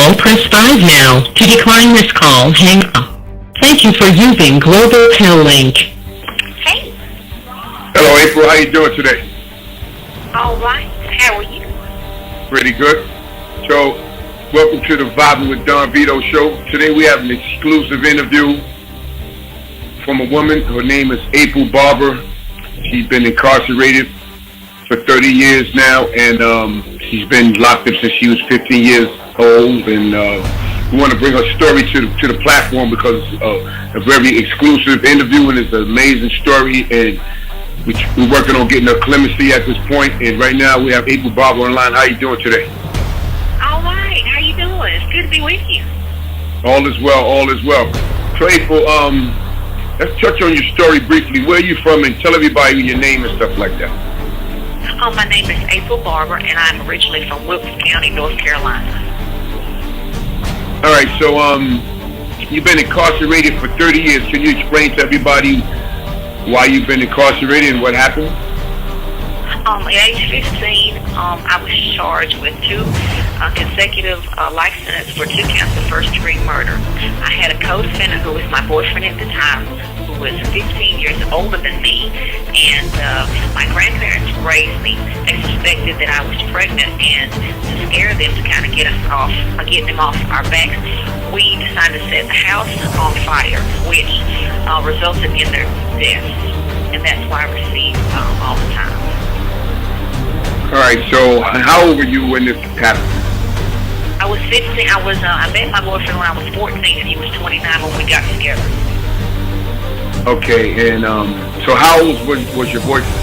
call, press 5 now. To decline this call, hang up. Thank you for using Global Tel Link. Hey. Hello, April. How you doing today? All right. How are you? Pretty good. So, welcome to the Vibing with Don Vito show. Today we have an exclusive interview from a woman. Her name is April Barber. She's been incarcerated for 30 years now, and she's been locked up since she was 15 years old. And we want to bring her story to the platform because it's a very exclusive interview, and it's an amazing story. And we're working on getting her clemency at this point. And right now we have April Barber online. How you doing today? All right. How you doing? It's good to be with you. All is well. All is well. So April, let's touch on your story briefly. Where are you from? And tell everybody your name and stuff like that. My name is April Barber, and I'm originally from Wilkes County, North Carolina. All right, so you've been incarcerated for 30 years. Can you explain to everybody why you've been incarcerated and what happened? At age 15, I was charged with two consecutive life sentences for 2 counts of first-degree murder. I had a co-defendant who was my boyfriend at the time, who was 15 years older than me, and my grandparents raised me. They suspected that I was pregnant, and to scare them, to kind of get them off our backs, we decided to set the house on fire, which resulted in their deaths, and that's why I received all the time. All right, so how old were you when this happened? I was 15. I met my boyfriend when I was 14, and he was 29 when we got together. Okay, and so how old was your boyfriend?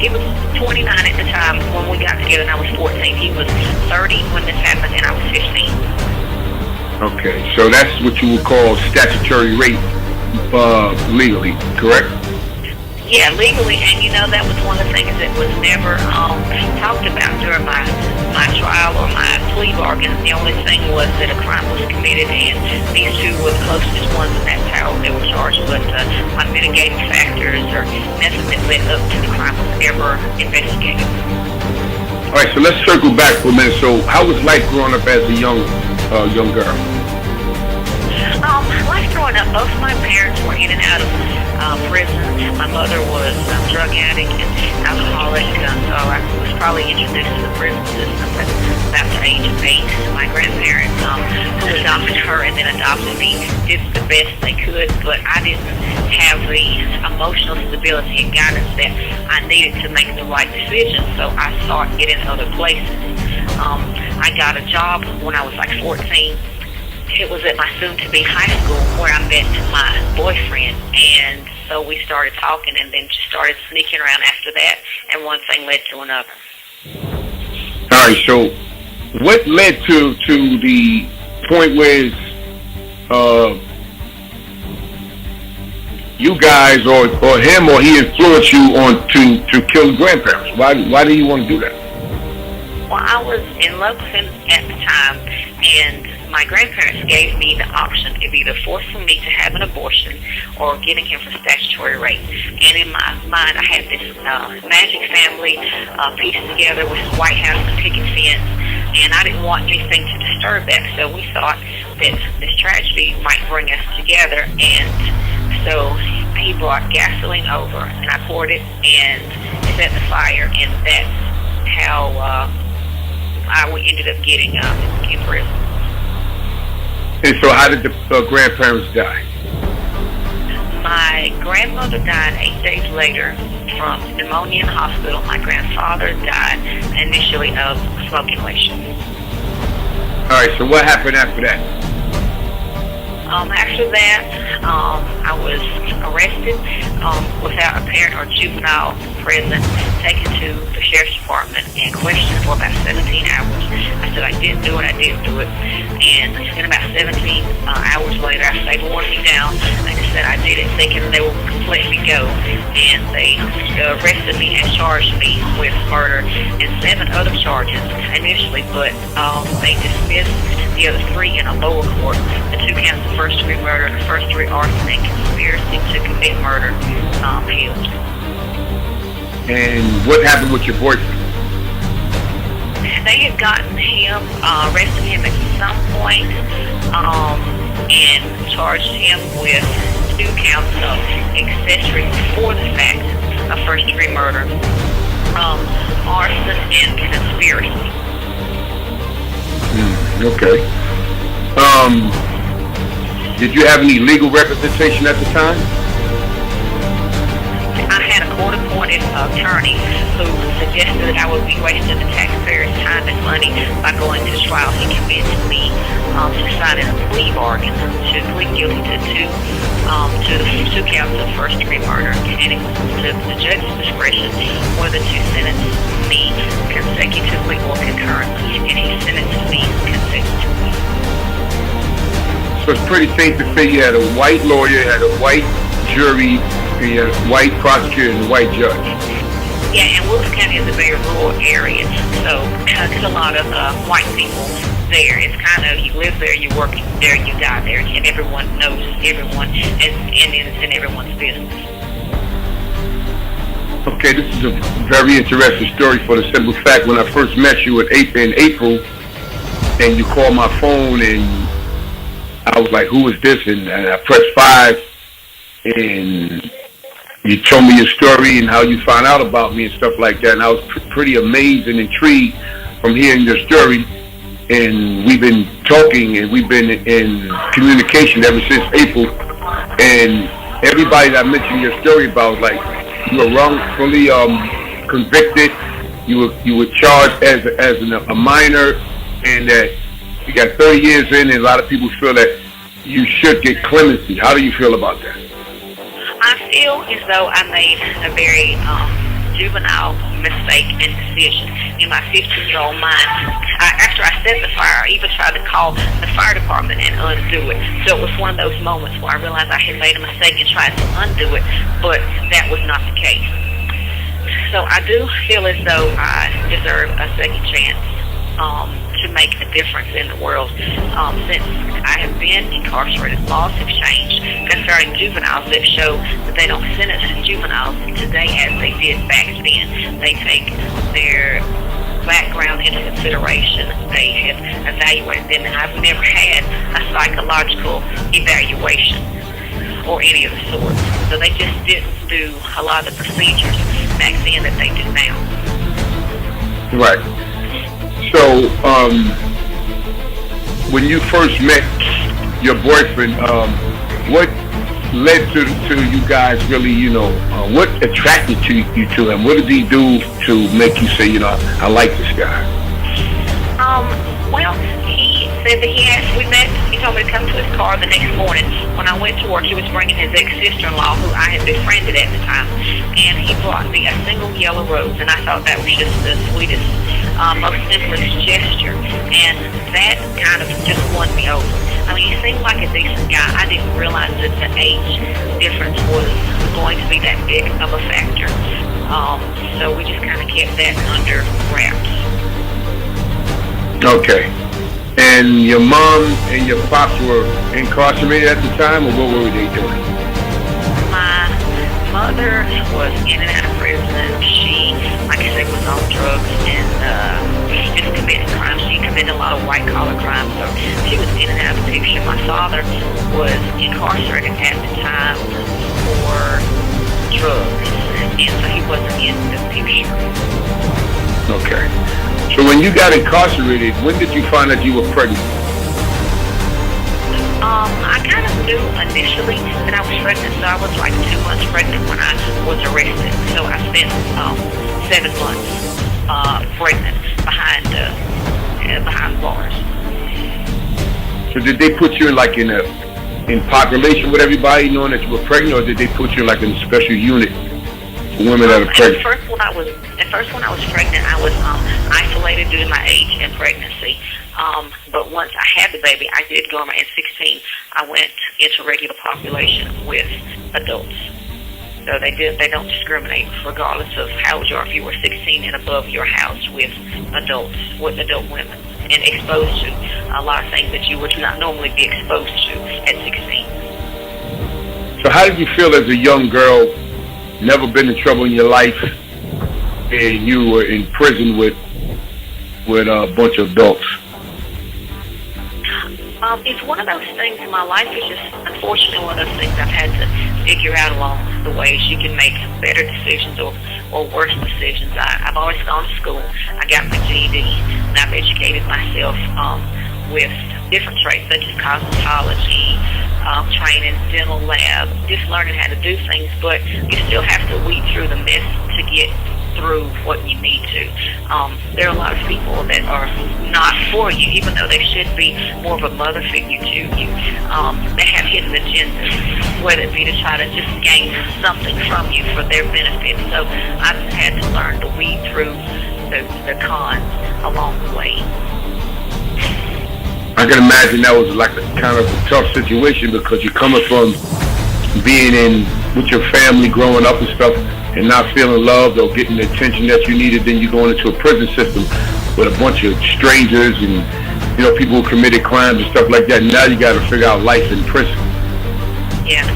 He was 29 at the time when we got together, and I was 14. He was 30 when this happened, and I was 15. Okay, so that's what you would call statutory rape legally, correct? Yeah, legally, and that was one of the things that was never talked about during my trial or my plea bargain. The only thing was that a crime was committed, and these two were the closest ones, and that's how they were charged. But my mitigating factors or nothing that led up to the crime was ever investigated. All right, so let's circle back for a minute. So how was life growing up as a young girl? Life growing up, both my parents were in and out of prison. My mother was a drug addict and alcoholic, so I was probably introduced to the prison system at about the age of 8. My grandparents, who adopted her and then adopted me, did the best they could, but I didn't have the emotional stability and guidance that I needed to make the right decision, so I sought it in other places. I got a job when I was like 14. It was at my soon-to-be high school where I met my boyfriend, and so we started talking and then just started sneaking around after that, and one thing led to another. All right, so what led to the point where you guys or him or he influenced you on to kill the grandparents? Why do you want to do that? Well, I was in love with him at the time, and my grandparents gave me the option of either forcing me to have an abortion or getting him for statutory rape. And in my mind, I had this magic family pieced together with his White House and picket fence, and I didn't want anything to disturb that. So we thought that this tragedy might bring us together, and so he brought gasoline over, and I poured it and set the fire, and that's how we ended up getting in prison. And so how did the grandparents die? My grandmother died 8 days later from pneumonia in the hospital. My grandfather died initially of smoke inhalation. All right, so what happened after that? After that, I was arrested without a parent or juvenile present, taken to the sheriff's department and questioned for about 17 hours. I said I didn't do it, and in about 17 hours later, after they wore me down, I just said I did it, thinking they would let me go, and they arrested me and charged me with murder and 7 other charges initially, but they dismissed the other 3 in a lower court. The 2 counts of first-degree murder, the first-degree arson, and conspiracy to commit murder held. And what happened with your boyfriend? they had gotten him, arrested him at some point, and charged him with 2 counts of accessory before the fact of first-degree murder, arson, and conspiracy. Okay. Did you have any legal representation at the time? I had a court-appointed attorney who suggested that I would be wasting the taxpayers' time and money by going to trial. He convinced me to sign a plea bargain to plead guilty to the 2 counts of first-degree murder, and it was to the judge's discretion whether to sentence me consecutively or concurrently, and he sentenced me consecutively. So it's pretty safe to say you had a white lawyer, you had a white jury, you had a white prosecutor, and a white judge. Yeah, and Wilkes County is a very rural area, so there's a lot of white people there. It's kind of, you live there, you work there, you die there, and everyone knows everyone, and it's in everyone's business. Okay, this is a very interesting story for the simple fact when I first met you in April, and you called my phone, and I was like, who is this? And I pressed 5, and you told me your story and how you found out about me and stuff like that, and I was pretty amazed and intrigued from hearing your story. And we've been talking and we've been in communication ever since April. And everybody that I mentioned your story about, like, you were wrongfully convicted, you were charged as a minor, and that you got 30 years in, and a lot of people feel that you should get clemency. How do you feel about that? I feel as though I made a very juvenile mistake and decision in my 15-year-old mind. After I set the fire, I even tried to call the fire department and undo it. So it was one of those moments where I realized I had made a mistake and tried to undo it, but that was not the case. So I do feel as though I deserve a second chance to make a difference in the world. Since I have been incarcerated, laws have changed concerning juveniles that show that they don't sentence juveniles today as they did back then. They take their background into consideration. They have evaluated them, and I've never had a psychological evaluation or any of the sorts. So they just didn't do a lot of the procedures back then that they do now. Right. So, when you first met your boyfriend, what led to you guys really, what attracted you to him? What did he do to make you say, I like this guy? Well, he said that we met, he told me to come to his car the next morning. When I went to work, he was bringing his ex-sister-in-law, who I had befriended at the time, and he brought me a single yellow rose, and I thought that was just the sweetest, most simplest gesture, and that kind of just won me over. I mean, he seemed like a decent guy. I didn't realize that the age difference was going to be that big of a factor, so we just kind of kept that under wraps. Okay. And your mom and your pops were incarcerated at the time, or what were they doing? My mother was in and out of prison. She, like I said, was on drugs and just committed crimes. She committed a lot of white-collar crimes, so she was in and out of the picture. My father was incarcerated at the time for drugs, and so he wasn't in the picture. Okay. So when you got incarcerated, when did you find that you were pregnant? I kind of knew initially that I was pregnant, so I was like 2 months pregnant when I was arrested. So I spent 7 months pregnant behind bars. So did they put you in population with everybody knowing that you were pregnant, or did they put you in a special unit for women that are pregnant? At first when I was pregnant, I was isolated due to my age and pregnancy. But once I had the baby, I did go at 16. I went into regular population with adults. So they don't discriminate regardless of how old you are. If you were 16 and above, you're housed with adults, with adult women, and exposed to a lot of things that you would not normally be exposed to at 16. So how did you feel as a young girl, never been in trouble in your life, and you were in prison with with a bunch of adults? It's one of those things in my life. It's just, unfortunately, one of those things I've had to figure out along the way. You can make better decisions or worse decisions. I've always gone to school. I got my GED, and I've educated myself with different trades such as cosmetology, training, dental lab, just learning how to do things. But you still have to weed through the mess to get through what you need to. There are a lot of people that are not for you, even though they should be more of a mother figure to you. They have hidden agendas, whether it be to try to just gain something from you for their benefit. So I've had to learn to weed through the cons along the way. I can imagine that was like a kind of a tough situation, because you're coming from being in with your family, growing up and stuff, and not feeling loved or getting the attention that you needed. Then you're going into a prison system with a bunch of strangers and, you know, people who committed crimes and stuff like that. Now you got to figure out life in prison. Yeah.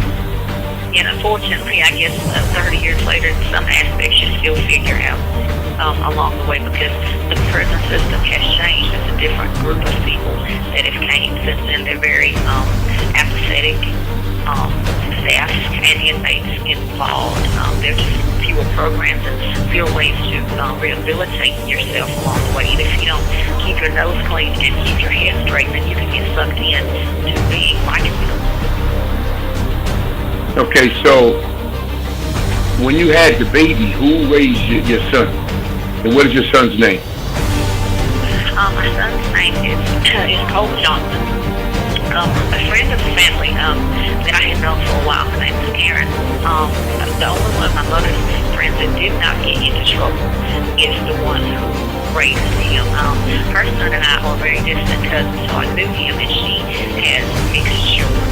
And unfortunately, I guess 30 years later, some aspects you still figure out along the way, because the prison system has changed. It's a different group of people that have came since then. They're very apathetic. Staff and inmates involved. There's just fewer programs and fewer ways to rehabilitate yourself along the way. And if you don't keep your nose clean and keep your head straight, then you can get sucked in to being like them. Okay, so when you had the baby, who raised your son? And what is your son's name? My son's name is Cole Johnson. A friend of the family that I had known for a while, her name was Karen. The only one of my mother's friends that did not get into trouble is the one who raised him. Her son and I are very distant cousins, so I knew him, and she has mixed children.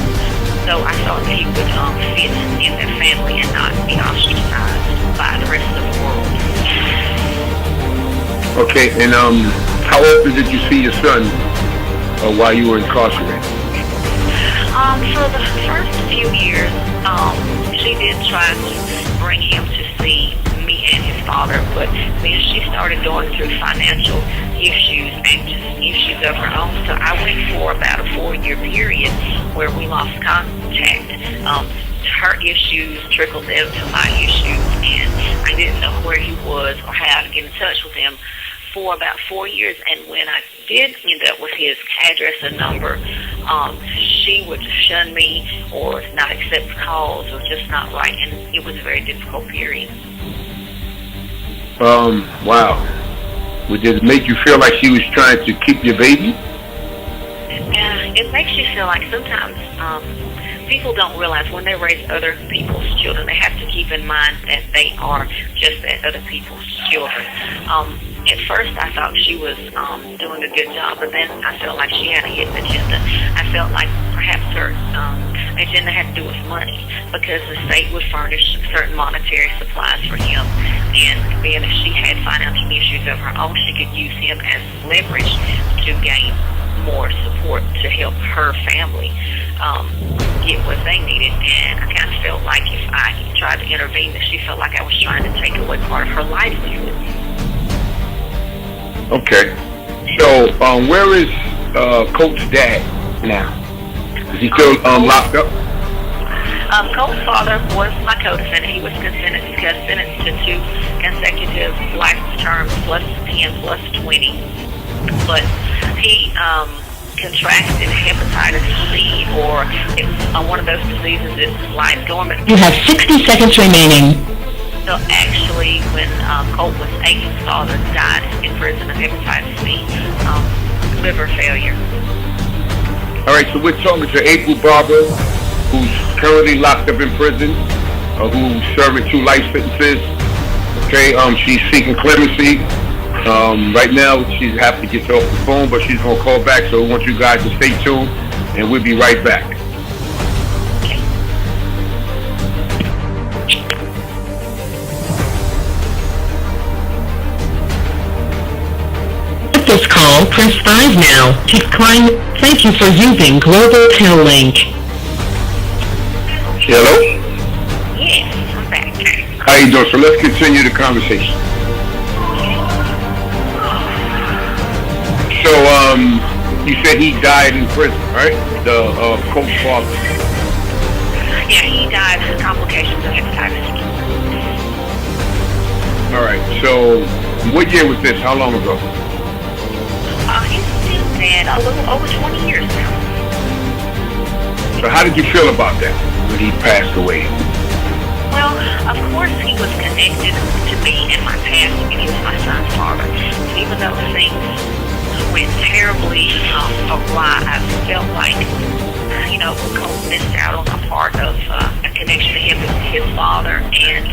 So I thought that he would fit in their family and not be ostracized by the rest of the world. Okay, and how often did you see your son while you were incarcerated? For the first few years, she did try to bring him to see me and his father, but then she started going through financial issues and just issues of her own. So I went for about a 4-year period where we lost contact. Her issues trickled into my issues, and I didn't know where he was or how to get in touch with him for about 4 years. And when I did end up with his address and number, she would shun me or not accept calls or just not right, and it was a very difficult period. Wow. Did it make you feel like she was trying to keep your baby? It makes you feel like sometimes people don't realize when they raise other people's children, they have to keep in mind that they are just that, other people's children. At first, I thought she was doing a good job, but then I felt like she had a hidden agenda. I felt like perhaps her agenda had to do with money, because the state would furnish certain monetary supplies for him, and being if she had financial issues of her own, she could use him as leverage to gain more support to help her family get what they needed. And I kind of felt like if I tried to intervene, that she felt like I was trying to take away part of her livelihood. Okay. So, where is Colt's dad now? Is he still locked up? Colt's father was my co-defendant. He was sentenced to 2 consecutive life terms, plus 10, plus 20. But he contracted hepatitis C, or it's one of those diseases that's like dormant. You have 60 seconds remaining. So actually, when Colt was 8, his father died in prison of hepatitis C, liver failure. All right, so we're talking to April Barber, who's currently locked up in prison, who's serving 2 life sentences. Okay, she's seeking clemency. Right now, she has to get off the phone, but she's gonna call back. So we want you guys to stay tuned, and we'll be right back. This call, press 5 now. To decline, thank you for using Global Tel Link. Hello? Yes, I'm back. How you doing? So let's continue the conversation. you said he died in prison, right? The coach Barber. Yeah, he died of complications of hepatitis. All right. So, what year was this? How long ago? He's been dead a little over 20 years now. So, how did you feel about that when he passed away? Well, of course he was connected to me and my past. I mean, he was my son's father. Even though things went terribly awry, I felt like, Cole missed out on a part of a connection to him with his father, and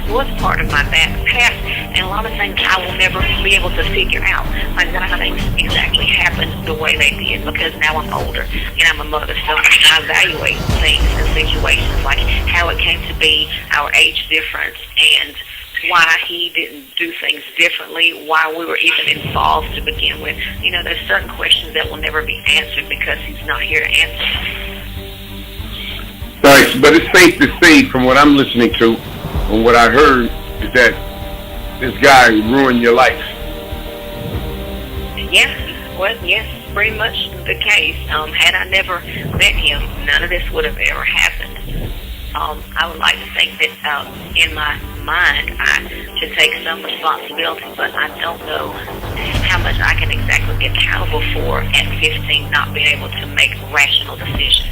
it was part of my past, and a lot of things I will never be able to figure out, like why things exactly happened the way they did, because now I'm older, and I'm a mother, so I evaluate things and situations, like how it came to be, our age difference, and why he didn't do things differently, why we were even involved to begin with. There's certain questions that will never be answered because he's not here to answer. Right, but it's safe to say, from what I'm listening to, and what I heard, is that this guy ruined your life. Yeah, well, yes, pretty much the case. Had I never met him, none of this would have ever happened. I would like to think that in my mind I should take some responsibility, but I don't know how much I can exactly be accountable for at 15 not being able to make rational decisions.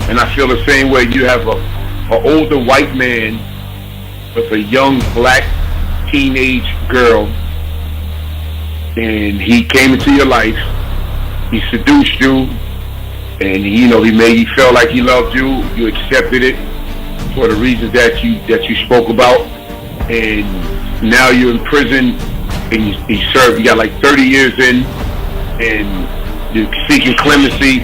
And I feel the same way. You have an older white man with a young black teenage girl, and he came into your life, he seduced you, and he made you feel like he loved you. You accepted it for the reasons that you spoke about, and now you're in prison, and you served. You got like 30 years in, and you're seeking clemency,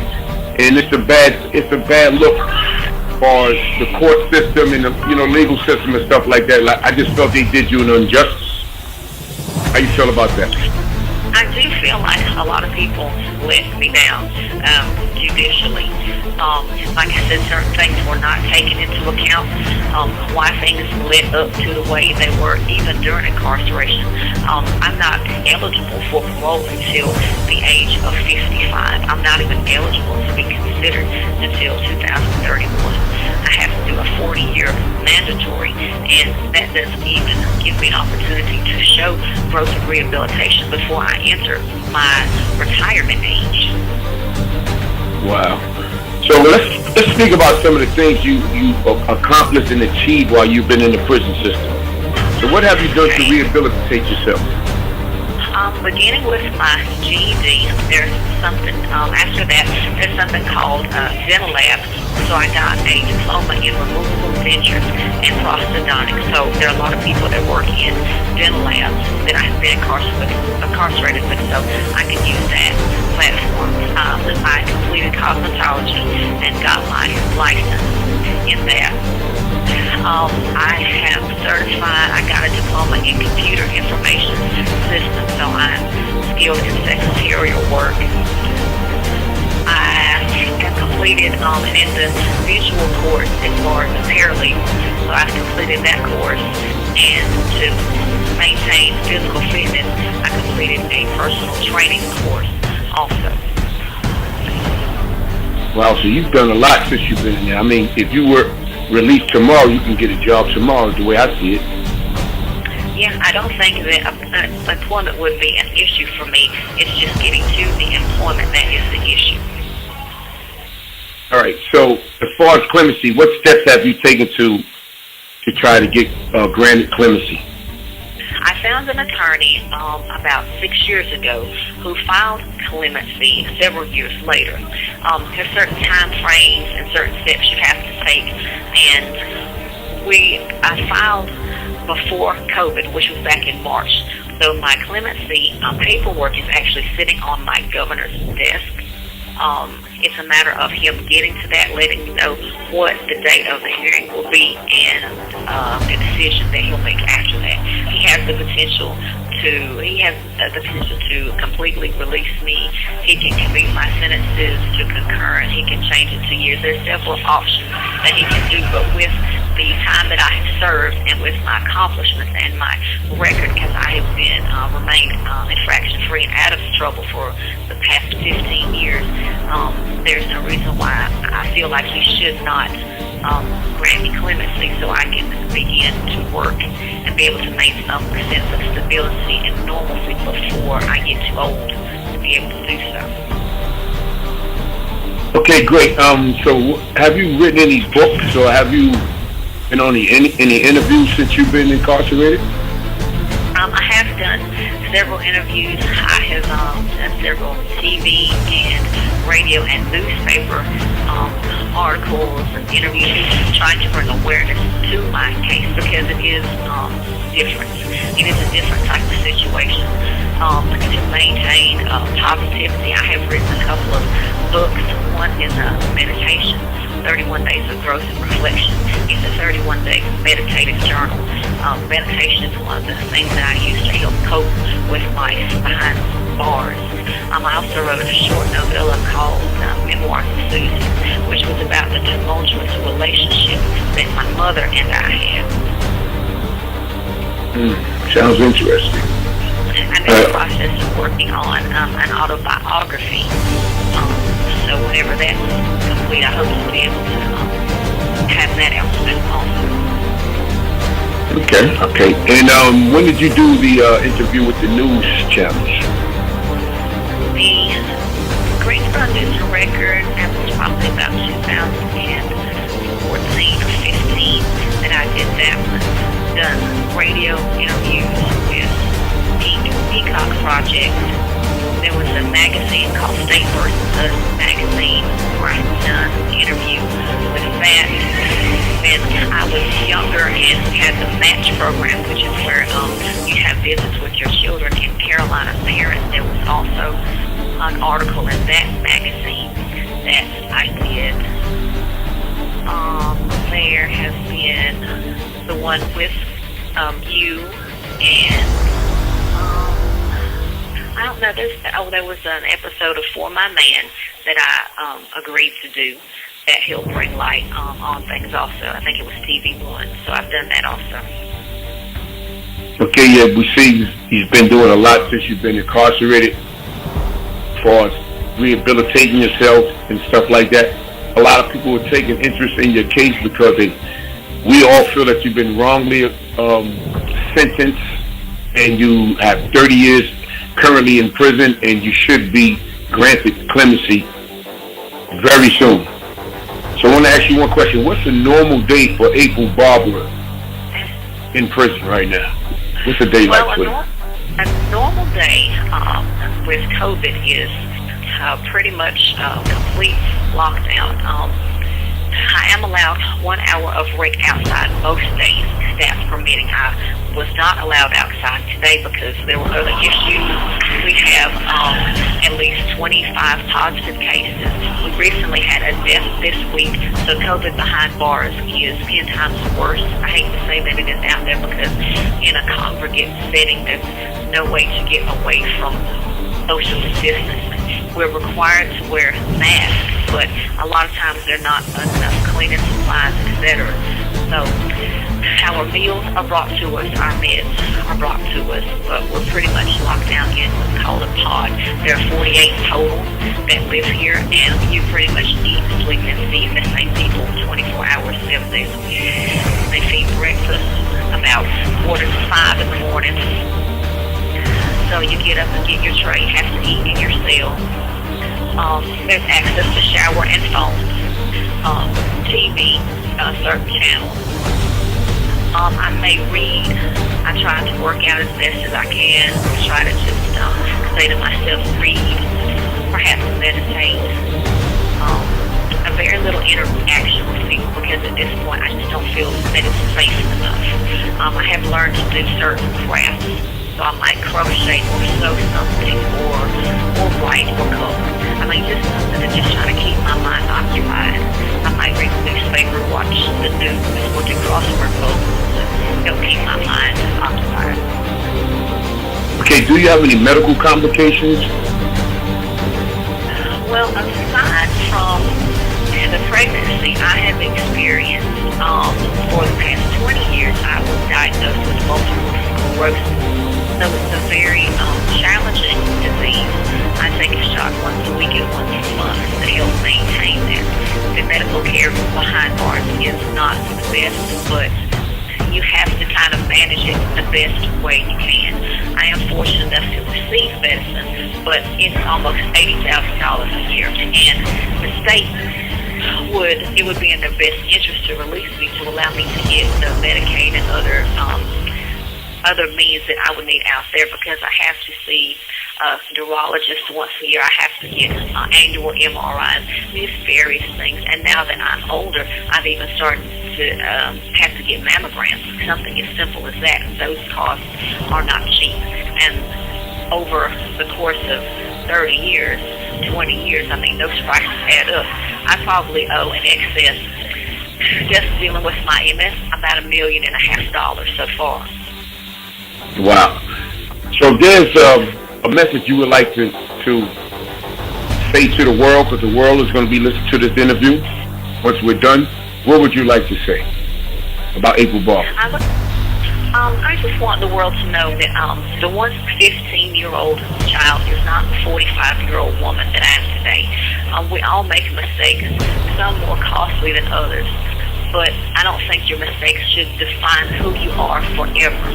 and it's a bad look as far as the court system and the legal system and stuff like that. Like, I just felt they did you an injustice. How you feel about that? I do feel like a lot of people let me down judicially. Like I said, certain things were not taken into account. Why things led up to the way they were, even during incarceration. I'm not eligible for parole until the age of 55. I'm not even eligible to be considered until 2031. I have to do a 40-year mandatory, and that doesn't even give me an opportunity to show growth and rehabilitation before I enter my retirement age. Wow. So let's speak about some of the things you accomplished and achieved while you've been in the prison system. So what have you done to rehabilitate yourself? Beginning with my GED, there's something, after that, there's something called dental lab. So I got a diploma in removable dentures and prosthodontics. So there are a lot of people that work in dental labs that I have been incarcerated with, so I can use that platform. I completed cosmetology and got my license in that. I have certified, I got a diploma in computer information systems, so I'm skilled in secretarial work. I have completed an individual course as far as a paralegal, so I've completed that course. And to maintain physical fitness, I completed a personal training course also. Wow, so you've done a lot since you've been in there. I mean, if you were released tomorrow, you can get a job tomorrow, is the way I see it. Yeah, I don't think that employment would be an issue for me. It's just getting to the employment that is the issue. All right, so as far as clemency, what steps have you taken to try to get granted clemency? I found an attorney about 6 years ago who filed clemency several years later. There's certain time frames and certain steps you have to take, and I filed before COVID, which was back in March. So my clemency paperwork is actually sitting on my governor's desk. It's a matter of him getting to that, letting me know what the date of the hearing will be, and the decision that he'll make after that. He has the potential to completely release me. He can commute my sentences to concurrent. He can change it to years. There's several options that he can do, but with the time that I have served and with my accomplishments and my record, because I have been remained infraction-free and out of trouble for the past 15 years, there's no reason why I feel like he should not grant me clemency so I can begin to work and be able to make some sense of stability and normalcy before I get too old to be able to do so. Okay, great. So have you written any books, or have you been on any interviews since you've been incarcerated? I have done several interviews. I have done several TV and radio and newspaper articles and interviews, trying to bring awareness to my case because it is different. It is a different type of situation. To maintain positivity, I have written a couple of books. One is a meditation, 31 Days of Growth and Reflection. It's a 31-day meditative journal. Meditation is one of the things that I use to help cope with life behind bars. I also wrote a short novella called Memoirs of Susan, which was about the tumultuous relationship that my mother and I had. Sounds interesting. I'm in the process of working on an autobiography. So whenever that's complete, I hope to be able to have that out soon also. Okay. And when did you do the interview with the news channels? The Greensboro News and Record, that was probably about 2014 or 15 that I did that one. Done radio interviews with Peacock Project. There was a magazine called State vs. Us magazine where I done an interview with that. When I was younger and had the match program, which is where you have visits with your children in Carolina there, and there was also an article in that magazine that I did. There has been the one with you and I don't know. There was an episode of For My Man that I agreed to do that he'll bring light on things also. I think it was TV1, so I've done that also. Okay, yeah, we see he's been doing a lot since you've been incarcerated as far as rehabilitating yourself and stuff like that. A lot of people are taking interest in your case because we all feel that you've been wrongly sentenced and you have 30 years currently in prison, and you should be granted clemency very soon. So I want to ask you one question. What's a normal day for April Barber in prison right now? What's a day like for you? A normal day with COVID is pretty much complete lockdown. I am allowed 1 hour of break outside most days, staff permitting. I was not allowed outside today because there were other issues. We have at least 25 positive cases. We recently had a death this week, so COVID behind bars is 10 times worse. I hate to say that it is out there because in a congregate setting, there's no way to get away from social distancing. We're required to wear masks, but a lot of times they're not enough cleaning supplies, etc. So our meals are brought to us, our meds are brought to us, but we're pretty much locked down in what's called a pod. There are 48 total that live here, and you pretty much eat, sleep, and feed the same people 24 hours, 7 days a week. They feed breakfast about 4:45 in the morning. So you get up and get your tray, you have to eat in your cell. There's access to shower and phones, TV, certain channels. I may read. I try to work out as best as I can. Try to just say to myself, read, perhaps meditate. A very little interaction with people because at this point I just don't feel that it's safe enough. I have learned to do certain crafts. So I might crochet or sew something or write or color. I mean, just something to just try to keep my mind occupied. I might read the newspaper, watch the news, or do crossword puzzles to help keep my mind occupied. Okay, do you have any medical complications? Well, aside from with a pregnancy, I have experienced, for the past 20 years, I was diagnosed with multiple sclerosis. So it's a very challenging disease. I take a shot once a week and once a month to help maintain that. The medical care behind bars is not the best, but you have to kind of manage it the best way you can. I am fortunate enough to receive medicine, but it's almost $80,000 a year, and the state would be in their best interest to release me, to allow me to get the Medicaid and other means that I would need out there, because I have to see a neurologist once a year. I have to get annual MRIs, these various things. And now that I'm older, I've even started to have to get mammograms, something as simple as that. Those costs are not cheap. And over the course of 30 years, 20 years, I mean, those prices add up. I probably owe in excess, just dealing with my MS, about $1.5 million so far. Wow. So there's a message you would like to say to the world, because the world is going to be listening to this interview once we're done. What would you like to say about April Barber? I just want the world to know that the 15-year-old child is not the 45-year-old woman that I am today. We all make mistakes, some more costly than others. But I don't think your mistakes should define who you are forever.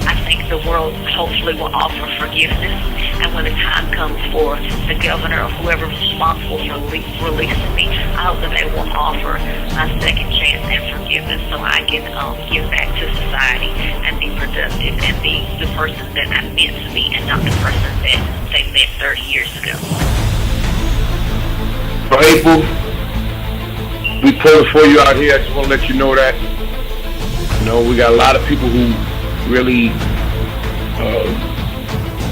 I think the world hopefully will offer forgiveness, and when the time comes for the governor or whoever is responsible for releasing me, I hope that they will offer a second chance and forgiveness, so I can give back to society and be productive and be the person that I'm meant to be, and not the person that they met 30 years ago. For April, we pulling for you out here. I just want to let you know that. You know, we got a lot of people who really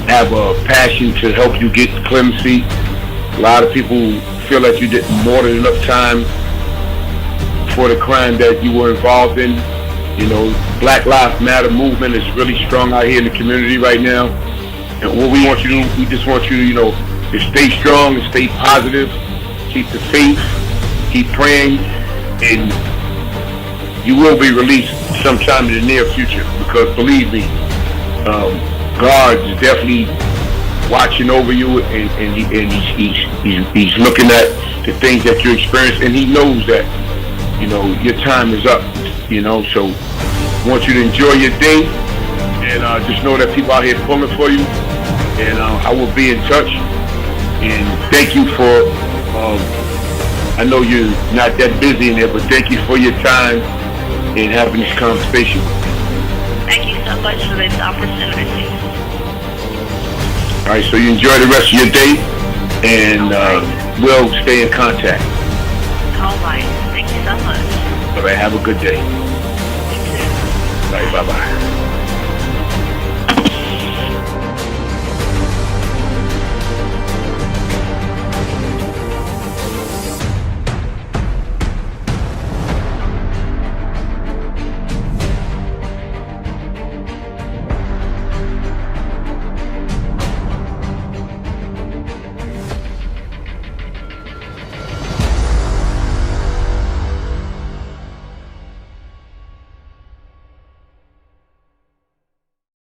have a passion to help you get clemency. A lot of people feel that you did more than enough time for the crime that you were involved in. You know, Black Lives Matter movement is really strong out here in the community right now. And what we want you to do, we just want you to, to stay strong and stay positive, keep the faith, keep praying, and you will be released sometime in the near future, because believe me, God is definitely watching over you, and he's looking at the things that you experience, and he knows that, your time is up, so I want you to enjoy your day, and just know that people out here pulling for you, and I will be in touch, and thank you for I know you're not that busy in there, but thank you for your time and having this conversation. Thank you so much for this opportunity. All right, so you enjoy the rest of your day, and we'll stay in contact. All right. Thank you so much. All right, have a good day. You too. All right, bye-bye.